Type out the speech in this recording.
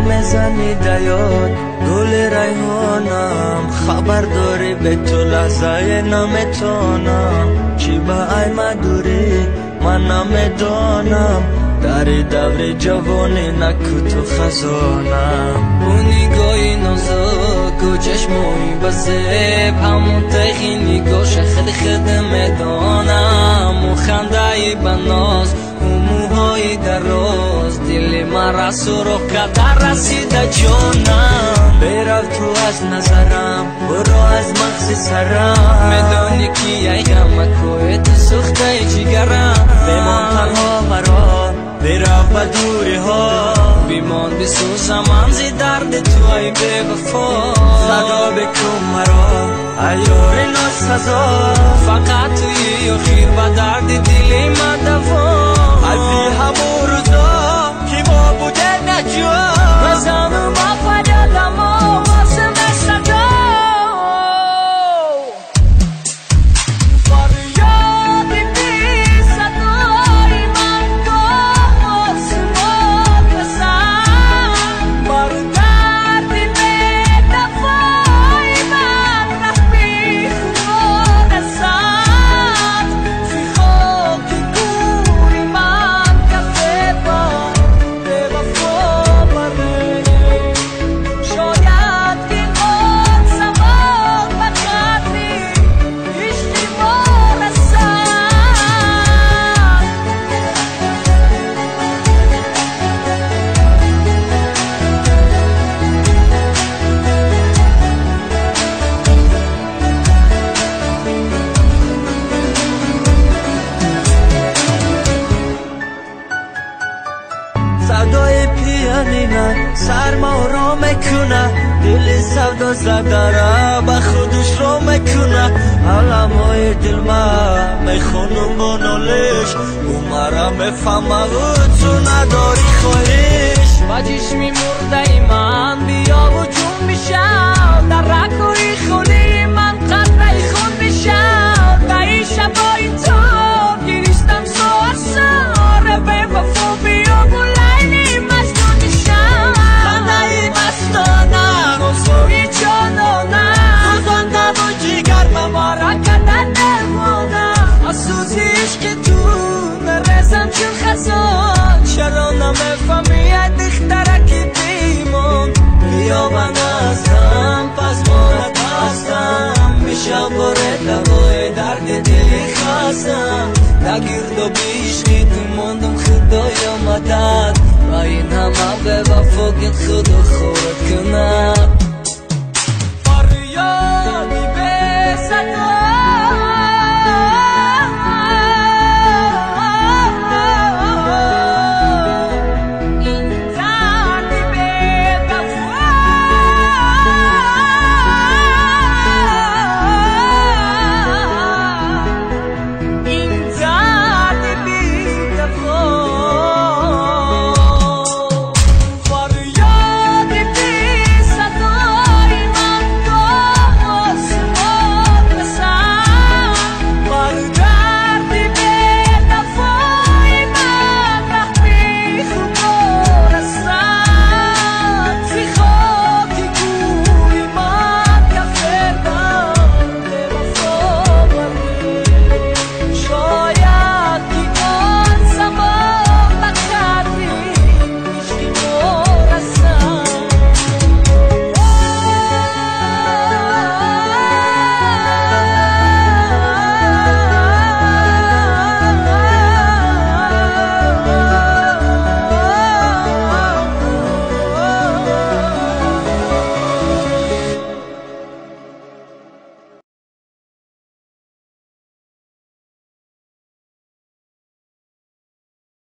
میزنی دیاد گل ریحانم خبر داری به تو لحظه نمیتونم چی با ای مدوری من نمیدانم در دور جوانی نکو تو خزانم اون نگاهی نازک و چشمایی بزیب همون تقی نگاش خد میدانم اون خندهی بناز اون موهای دراز دلی مرا سرو قدر رسیده جانم برو تو از نظرم برو از مغز سرم میدانی که ای غم کوه تو سخته جگرم بمان تنها مرا برو با دوری ها بیمان بسوزم همزی درد تو ای بے وفا صدا بکن مرا ایار ناسزا فقط توی و خیر با درد دلی من دوا ازی همون روزا که ما بوده نجوا بزنم با فریادم و واسه مستدا فریادی بی صدای من گفت سما بزن بارو دردی به دفای من رفتی خود ازد فی خاکی گوری من کفه بار به وفا بره شاید که خود سواد بقدری اشتباه رسد صدای پیانینه سرما رو میکنه دل سودا زده را به خودش رو میکنه علمای دل من میخونم با نالش او مرا میفهمه و تو نداری خواهش با چشمی مرده من بیا و جون میشم در رکوی خونی من قطره خون میشم و این شبای تو گریشتم سوار ساره به وفا بیا بلینی مستون میشم خنده مستانم موضوعی جانانم سوزانده و جیگر ممارا کردن نمانم از سوزی عشق تو نرزم چون خزان چرا نمیفهمی دخترکی بیمان بیا من هستم پس مورد هستم میشم باره دوای درد دلی خواستم نگرد و بیشقی تو ماندم خدایا مدد و این همه به وفاقت خدا خورد کنم